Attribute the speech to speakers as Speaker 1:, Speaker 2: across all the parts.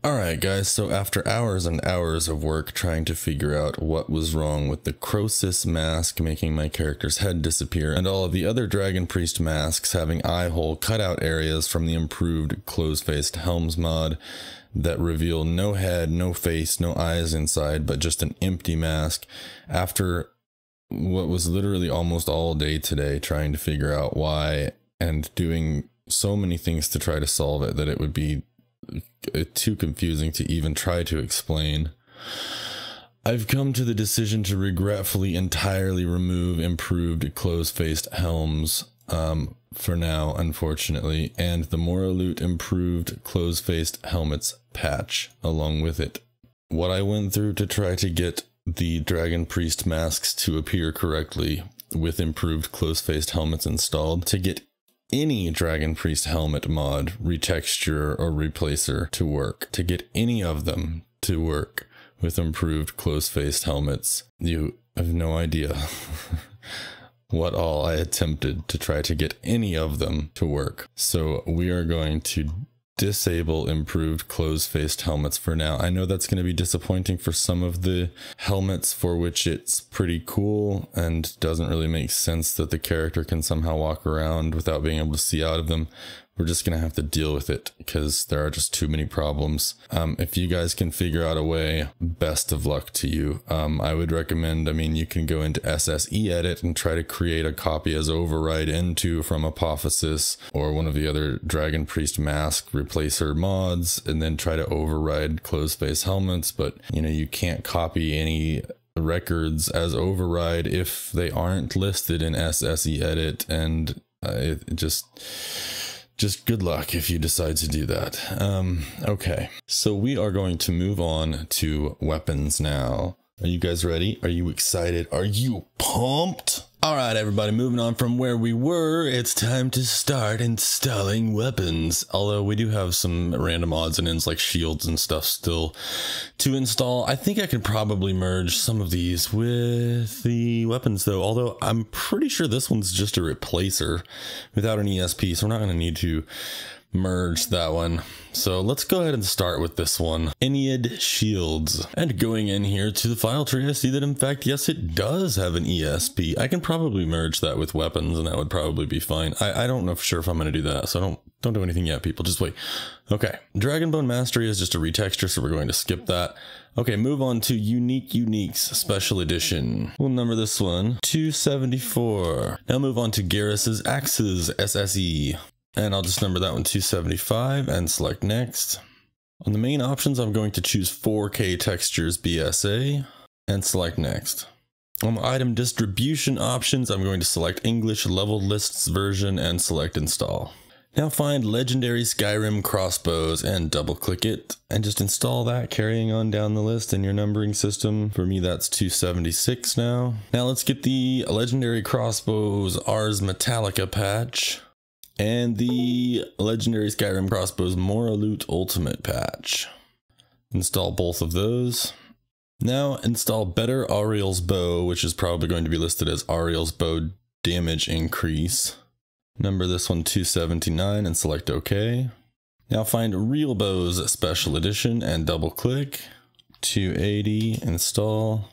Speaker 1: Alright guys, so after hours and hours of work trying to figure out what was wrong with the Crossbows mask making my character's head disappear, and all of the other Dragon Priest masks having eye hole cutout areas from the improved close-faced helms mod that reveal no head, no face, no eyes inside, but just an empty mask, after what was literally almost all day today trying to figure out why and doing so many things to try to solve it that it would be too confusing to even try to explain, I've come to the decision to regretfully entirely remove improved close-faced helms for now, unfortunately, and the Moraloot improved close-faced helmets patch along with it. What I went through to try to get the Dragon Priest masks to appear correctly with improved close-faced helmets installed, to get any Dragon Priest helmet mod, retexture, or replacer to work, to get any of them to work with improved close-faced helmets, you have no idea what all I attempted to try to get any of them to work. So we are going to disable improved close-faced helmets for now. I know that's going to be disappointing for some of the helmets for which it's pretty cool and doesn't really make sense that the character can somehow walk around without being able to see out of them. We're just going to have to deal with it because there are just too many problems. If you guys can figure out a way, best of luck to you. I would recommend, you can go into SSE edit and try to create a copy as override into from Apophysis or one of the other Dragon Priest mask replacer mods, and then try to override closed-face helmets, but you can't copy any records as override if they aren't listed in SSE edit, and just good luck if you decide to do that. Okay, so we are going to move on to weapons now. Are you guys ready? Are you excited? Are you pumped? All right, everybody, moving on from where we were, it's time to start installing weapons. Although we do have some random odds and ends like shields and stuff still to install. I think I could probably merge some of these with the weapons though, although I'm pretty sure this one's just a replacer without an ESP, so we're not going to need to merge that one. So let's go ahead and start with this one, EnneadShields. And going in here to the file tree, I see that in fact, yes, it does have an ESP. I can probably merge that with weapons and that would probably be fine. I don't know for sure if I'm going to do that, so don't do anything yet, people, just wait. Okay, Dragonbone Mastery is just a retexture, so we're going to skip that. Okay, move on to Uniques Special Edition. We'll number this one 274. Now move on to GarrusAxes.esp. And I'll just number that one 275 and select next. On the main options, I'm going to choose 4K textures BSA and select next. On the item distribution options, I'm going to select English level lists version and select install. Now find legendary Skyrim crossbows and double click it and just install that, carrying on down the list in your numbering system. For me, that's 276 now. Now let's get the legendary crossbows Ars Metallica patch and the legendary Skyrim crossbows Moraloot Ultimate patch. Install both of those. Now install BetterShapedDragonBling.esp, which is probably going to be listed as Auriel's Bow damage increase. Number this one 279 and select OK. Now find Real Bows Special Edition and double click. 280, install.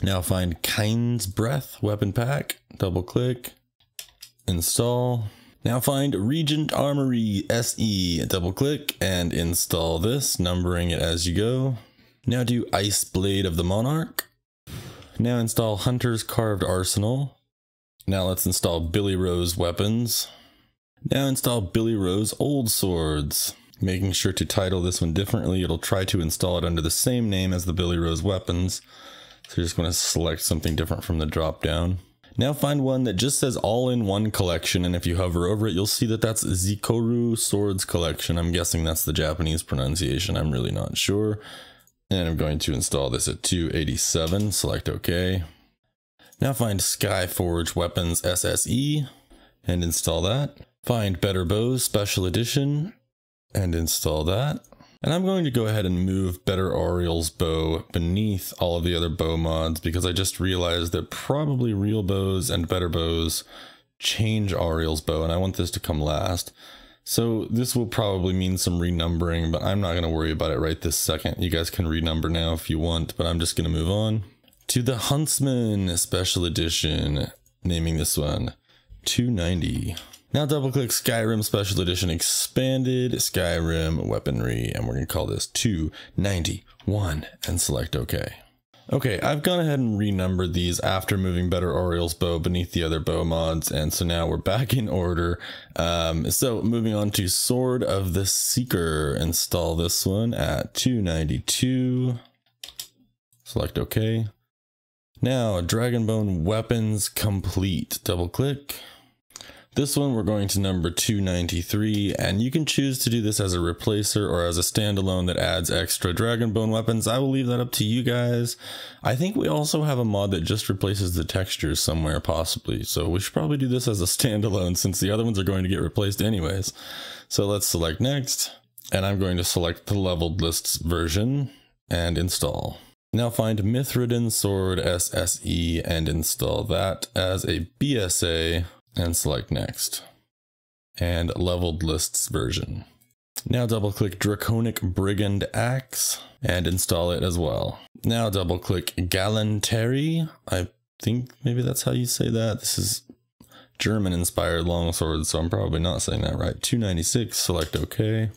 Speaker 1: Now find KynesBreathWeaponPack, double click, install. Now find RegentSword.esp, double click and install this, numbering it as you go. Now do IceBladeOfTheMonarch. Now install Hunter's Carved Arsenal. Now let's install Billyro's weapons. Now install Billyro's old swords. Making sure to title this one differently, it'll try to install it under the same name as the Billyro's weapons. So you're just going to select something different from the drop down. Now find one that just says all-in-one collection, and if you hover over it, you'll see that that's Zikoru Swords collection. I'm guessing that's the Japanese pronunciation. I'm really not sure. And I'm going to install this at 287. Select OK. Now find SkyforgedWeapons.esp and install that. Find BetterBows Special Edition and install that. And I'm going to go ahead and move BetterShapedDragonBling beneath all of the other bow mods because I just realized that probably Real Bows and BetterBows change Auriel's Bow, and I want this to come last. So this will probably mean some renumbering, but I'm not going to worry about it right this second. You guys can renumber now if you want, but I'm just going to move on to the Huntsman Special Edition, naming this one 290. Now double click Skyrim Special Edition Expanded Skyrim Weaponry, and we're going to call this 291 and select OK. Okay, I've gone ahead and renumbered these after moving BetterOuriel's bow beneath the other bow mods, and so now we're back in order. So moving on to Sword of the Seeker, install this one at 292, select OK. Now Dragonbone Weapons Complete, double click. This one we're going to number 293, and you can choose to do this as a replacer or as a standalone that adds extra Dragonbone weapons. I will leave that up to you guys. I think we also have a mod that just replaces the textures somewhere possibly, so we should probably do this as a standalone since the other ones are going to get replaced anyways. So let's select next, and I'm going to select the leveled lists version and install. Now find MithrodinSword.esp and install that as a BSA. And select next, and leveled lists version. Now double click DraconicBrigandAxe and install it as well. Now double click Galanterie. I think maybe that's how you say that. This is German inspired longsword, so I'm probably not saying that right. 296, select OK.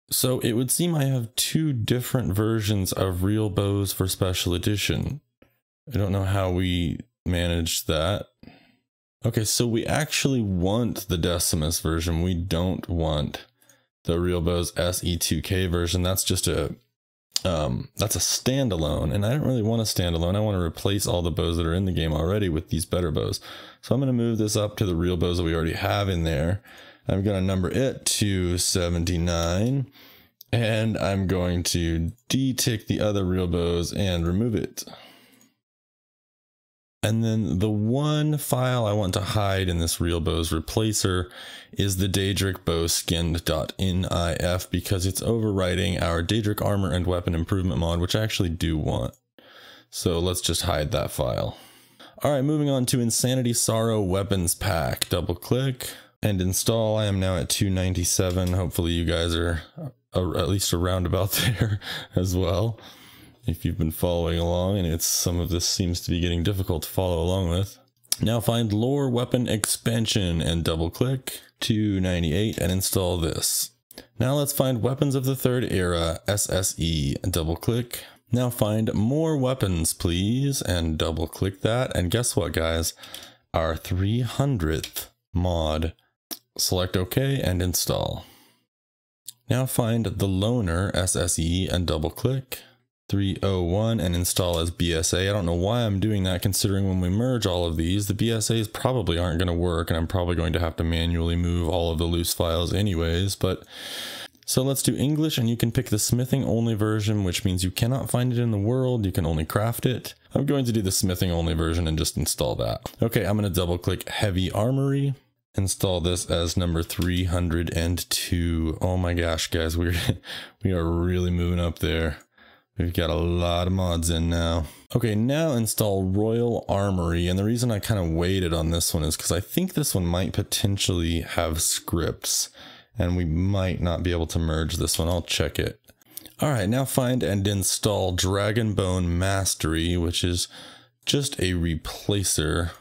Speaker 1: So it would seem I have two different versions of real bows for special edition. I don't know how we managed that. Okay, so we actually want the Decimus version. We don't want the RealBows SE2K version. That's just a that's a standalone, and I don't really want a standalone. I want to replace all the bows that are in the game already with these better bows. So I'm going to move this up to the real bows that we already have in there. I'm going to number it to 79, and I'm going to detick the other real bows and remove it. And then the one file I want to hide in this RealBows replacer is the Daedric bow skinned.inif because it's overwriting our Daedric armor and weapon improvement mod, which I actually do want. So let's just hide that file. All right, moving on to InsanitySorrow Weapons Pack. Double click and install. I am now at 297. Hopefully you guys are at least around about there as well, if you've been following along, and some of this seems to be getting difficult to follow along with. Now find Lore Weapon Expansion and double click 298 and install this. Now let's find Weapons of the Third Era SSE and double click. Now find More Weapons please and double click that, and guess what guys, our 300th mod. Select OK and install. Now find the Loner SSE and double click 301 and install as BSA. I don't know why I'm doing that considering when we merge all of these, the BSAs probably aren't going to work, and I'm probably going to have to manually move all of the loose files anyways. But so let's do English, and you can pick the smithing only version, which means you cannot find it in the world, you can only craft it. I'm going to do the smithing only version and just install that. Okay, I'm going to double click Heavy Armory. Install this as number 302. Oh my gosh guys, we are really moving up there. We've got a lot of mods in now. Okay, now install Royal Armory, and the reason I kind of waited on this one is because I think this one might potentially have scripts, and we might not be able to merge this one. I'll check it. All right, now find and install Dragonbone Mastery, which is just a replacer.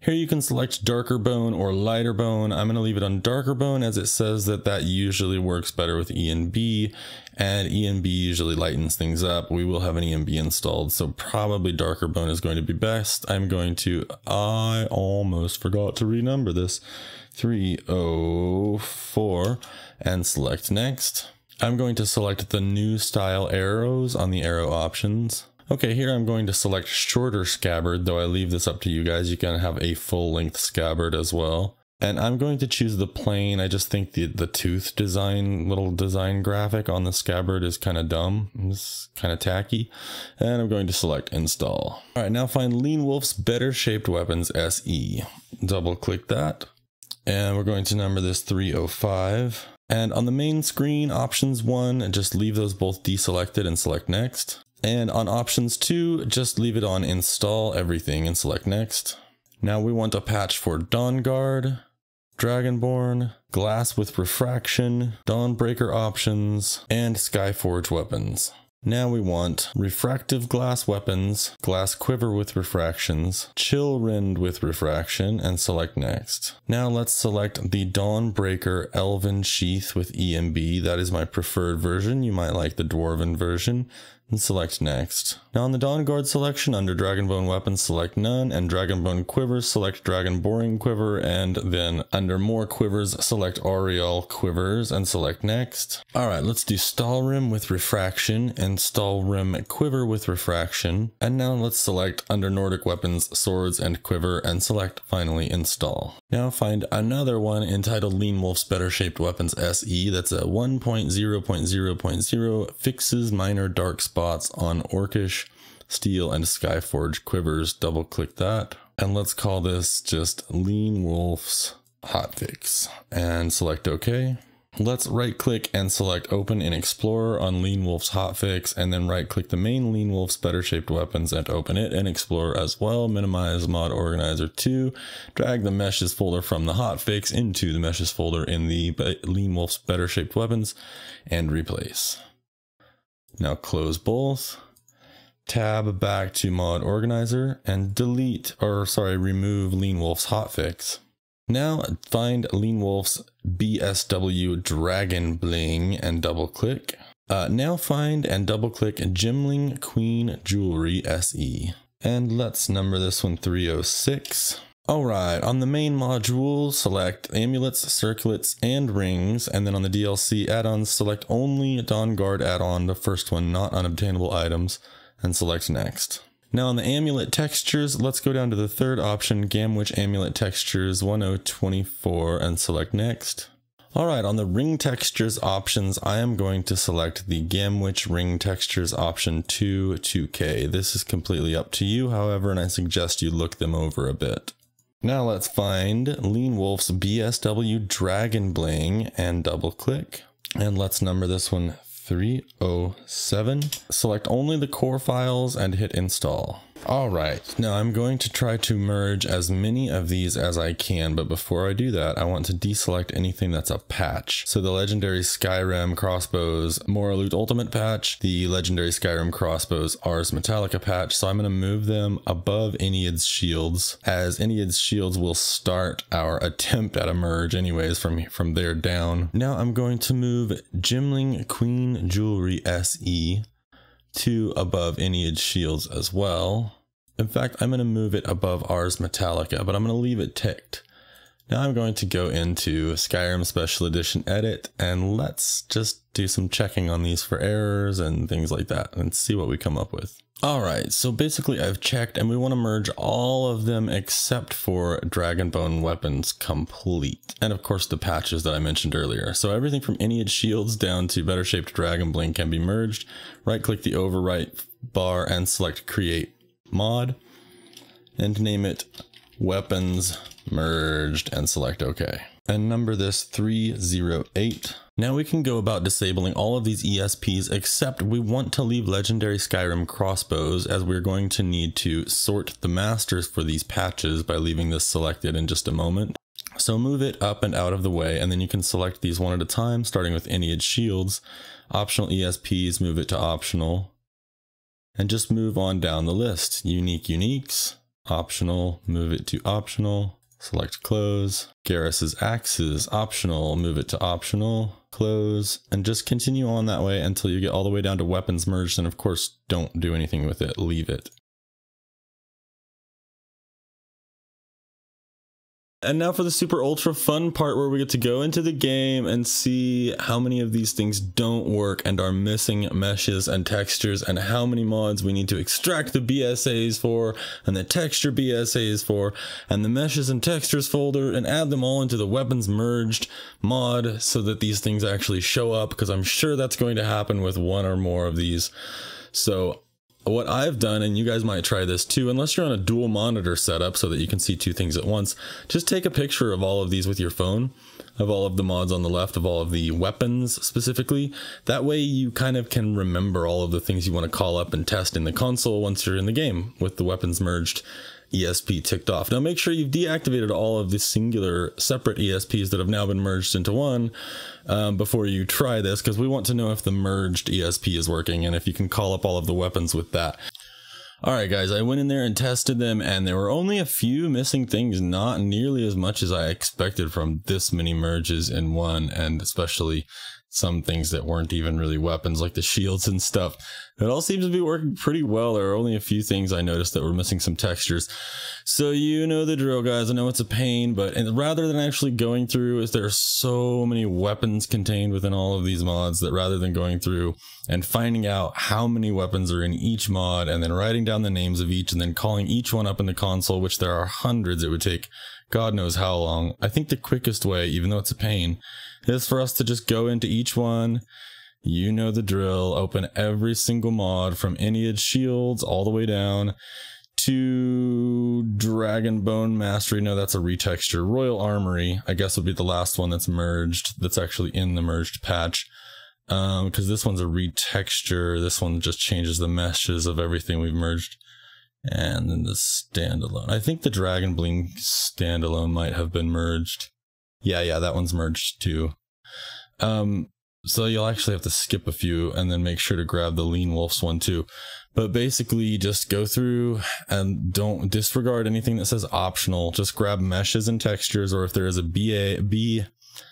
Speaker 1: Here you can select darker bone or lighter bone. I'm going to leave it on darker bone as it says that usually works better with ENB, and ENB usually lightens things up. We will have an ENB installed, so probably darker bone is going to be best. I almost forgot to renumber this, 304, and select next. I'm going to select the new style arrows on the arrow options. Okay, here I'm going to select shorter scabbard, though I leave this up to you guys. You can have a full-length scabbard as well. And I'm going to choose the plain. I just think the tooth design, little design graphic on the scabbard is kind of dumb. It's kind of tacky. And I'm going to select install. All right, now find Lean Wolf's BetterShapedWeapons.esp. Double click that. And we're going to number this 305. And on the main screen, options 1, just leave those both deselected and select next. And on options 2, just leave it on install everything and select next. Now we want a patch for Dawnguard, Dragonborn, Glass with Refraction, Dawnbreaker options, and Skyforged weapons. Now we want refractive glass weapons, glass quiver with refractions, chill rend with refraction, and select next. Now let's select the Dawnbreaker Elven Sheath with EMB. That is my preferred version. You might like the Dwarven version. And select next. Now on the Dawnguard selection, under Dragonbone weapons, select none, and Dragonbone quivers, select Dragon Boring Quiver, and then under more quivers, select Auriel Quivers, and select next. Alright, let's do Stalrim with refraction, and Stalrim Quiver with refraction, and now let's select under Nordic weapons, swords, and quiver, and select finally install. Now find another one entitled Lean Wolf's Better Shaped Weapons SE, that's a 1.0.0.0, fixes minor dark spots on Orcish, Steel, and Skyforged quivers. Double click that, and let's call this just Lean Wolf's Hotfix, and select OK. Let's right click and select Open in Explorer on Lean Wolf's Hotfix, and then right click the main Lean Wolf's Better Shaped Weapons and open it in Explorer as well. Minimize Mod Organizer 2, drag the Meshes folder from the Hotfix into the Meshes folder in the Lean Wolf's Better Shaped Weapons, and replace. Now close both, tab back to Mod Organizer, and remove Lean Wolf's Hotfix. Now find Lean Wolf's BSW Dragon Bling and double click. Now find and double click Gimling Queen Jewelry SE. And let's number this one 306. Alright, on the main module, select amulets, circlets, and rings, and then on the DLC add-ons, select only Dawnguard add-on, the first one, not unobtainable items, and select next. Now on the amulet textures, let's go down to the third option, Gamwich Amulet Textures 1024, and select next. Alright, on the ring textures options, I am going to select the Gamwich Ring Textures option 2K. This is completely up to you, however, and I suggest you look them over a bit. Now let's find Lean Wolf's BSW Dragon Bling and double click, and let's number this one 307. Select only the core files and hit install. Alright, now I'm going to try to merge as many of these as I can, but before I do that, I want to deselect anything that's a patch. So the legendary Skyrim Crossbows Moraloot Ultimate patch, the legendary Skyrim Crossbows Ars Metallica patch, so I'm going to move them above Ennead's Shields, as Ennead's Shields will start our attempt at a merge anyways from there down. Now I'm going to move Gimling Queen Jewelry SE to above Ennead's Shields as well. In fact, I'm going to move it above Ars Metallica, but I'm going to leave it ticked. Now I'm going to go into Skyrim Special Edition Edit, and let's just do some checking on these for errors and things like that, and see what we come up with. Alright, so basically I've checked, and we want to merge all of them except for Dragonbone weapons complete. And of course the patches that I mentioned earlier. So everything from Ennead's Shields down to Better Shaped Dragon Bling can be merged. Right click the overwrite bar and select Create Mod, and name it Weapons Merged, and select OK. And number this 308. Now we can go about disabling all of these ESPs, except we want to leave legendary Skyrim crossbows, as we're going to need to sort the masters for these patches by leaving this selected in just a moment. So move it up and out of the way, and then you can select these one at a time, starting with Ennead's Shields. Optional ESPs, move it to optional, and just move on down the list. Uniques, optional, move it to optional. Select close. GarrusAxes, optional, move it to optional, close, and just continue on that way until you get all the way down to weapons merged, and of course don't do anything with it, leave it. And now for the super ultra fun part where we get to go into the game and see how many of these things don't work and are missing meshes and textures, and how many mods we need to extract the BSAs for, and the texture BSAs for, and the meshes and textures folder, and add them all into the weapons merged mod so that these things actually show up, because I'm sure that's going to happen with one or more of these. So what I've done, and you guys might try this too, unless you're on a dual monitor setup so that you can see two things at once, just take a picture of all of these with your phone, of all of the mods on the left, of all of the weapons specifically. That way you kind of can remember all of the things you want to call up and test in the console once you're in the game with the weapons merged. ESP ticked off. Now make sure you've deactivated all of the singular separate ESPs that have now been merged into one before you try this, because we want to know if the merged ESP is working and if you can call up all of the weapons with that. Alright guys, I went in there and tested them, and there were only a few missing things, not nearly as much as I expected from this many merges in one, and especially some things that weren't even really weapons, like the shields and stuff. It all seems to be working pretty well. There are only a few things I noticed that were missing some textures. So you know the drill, guys. I know it's a pain, but rather than actually going through, there are so many weapons contained within all of these mods that rather than going through and finding out how many weapons are in each mod and then writing down the names of each and then calling each one up in the console, which there are hundreds, it would take God knows how long. I think the quickest way, even though it's a pain, is for us to just go into each one. You know the drill. Open every single mod from EnneadShields all the way down to Dragon Bone Mastery. No, that's a retexture. Royal Armory, I guess, would be the last one that's merged, that's actually in the merged patch. Because this one's a retexture. This one just changes the meshes of everything we've merged. And then the standalone. I think the Dragon Bling standalone might have been merged. Yeah, that one's merged too. So you'll actually have to skip a few and then make sure to grab the Lean Wolves one too. But basically just go through and don't disregard anything that says optional. Just grab meshes and textures, or if there is a BSA,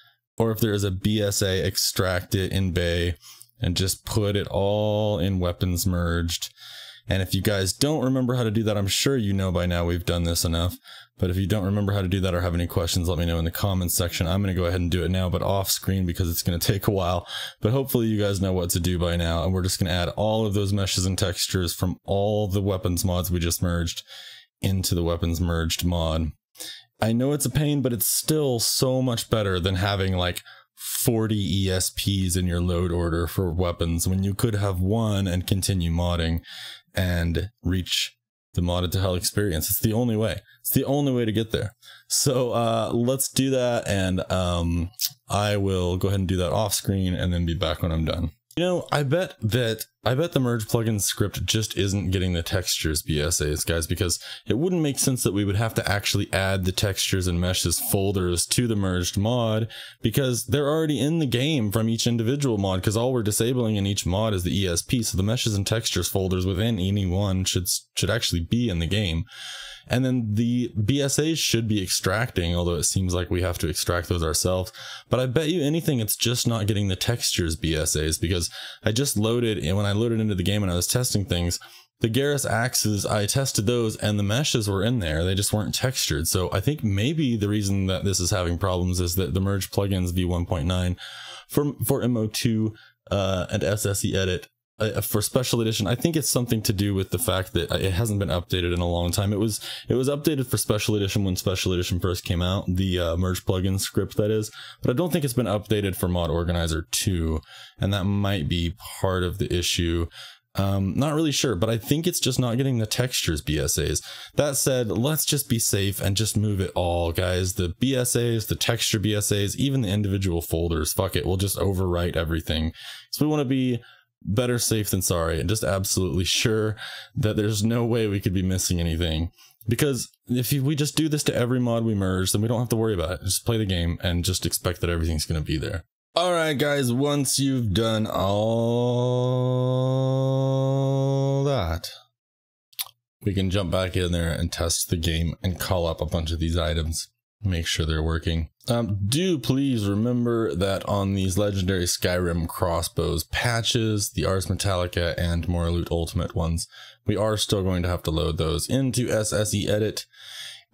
Speaker 1: extract it in Bay and just put it all in weapons merged. And if you guys don't remember how to do that, I'm sure you know by now, we've done this enough. But if you don't remember how to do that or have any questions, let me know in the comments section. I'm going to go ahead and do it now, but off screen because it's going to take a while. But hopefully you guys know what to do by now. And we're just going to add all of those meshes and textures from all the weapons mods we just merged into the weapons merged mod. I know it's a pain, but it's still so much better than having like 40 ESPs in your load order for weapons when you could have one and continue modding and reach the modded to hell experience. It's the only way. It's the only way to get there. So let's do that, and I will go ahead and do that off screen and then be back when I'm done. You know, I bet the merge plugin script just isn't getting the textures BSAs, guys, because it wouldn't make sense that we would have to actually add the textures and meshes folders to the merged mod, because they're already in the game from each individual mod, because all we're disabling in each mod is the ESP, so the meshes and textures folders within any one should actually be in the game. And then the BSAs should be extracting, although it seems like we have to extract those ourselves. But I bet you anything it's just not getting the textures BSAs, because I just loaded, and when I loaded into the game and I was testing things, the GarrusAxes, I tested those and the meshes were in there. They just weren't textured. So I think maybe the reason that this is having problems is that the merge plugins v1.9 for MO2 and SSE edit for special edition, I think it's something to do with the fact that it hasn't been updated in a long time. It was updated for special edition when special edition first came out, the merge plugin script that is, but I don't think it's been updated for Mod Organizer 2, and that might be part of the issue. Not really sure, but I think it's just not getting the textures BSAs. That said, let's just be safe and just move it all, guys. The BSAs, the texture BSAs, even the individual folders, fuck it, we'll just overwrite everything. So we want to be better safe than sorry, and just absolutely sure that there's no way we could be missing anything. Because if we just do this to every mod we merge, then we don't have to worry about it. Just play the game and just expect that everything's going to be there. Alright guys, once you've done all that, we can jump back in there and test the game and call up a bunch of these items. Make sure they're working. Do please remember that on these legendary Skyrim crossbows patches, the Ars Metallica and More Loot Ultimate ones, we are still going to have to load those into SSE Edit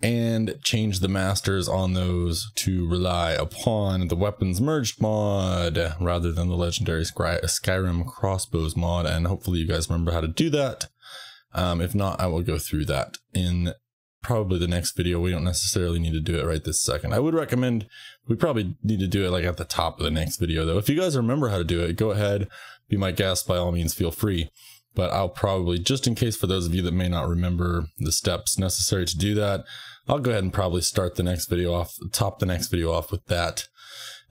Speaker 1: and change the masters on those to rely upon the Weapons Merged mod rather than the legendary Skyrim crossbows mod. And hopefully you guys remember how to do that. If not, I will go through that in probably the next video. We don't necessarily need to do it right this second. I would recommend we probably need to do it like at the top of the next video though. If you guys remember how to do it, go ahead, be my guest, by all means, feel free. But I'll probably, just in case for those of you that may not remember the steps necessary to do that, I'll go ahead and probably start the next video off, top the next video off with that.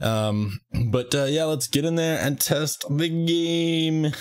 Speaker 1: Yeah, let's get in there and test the game.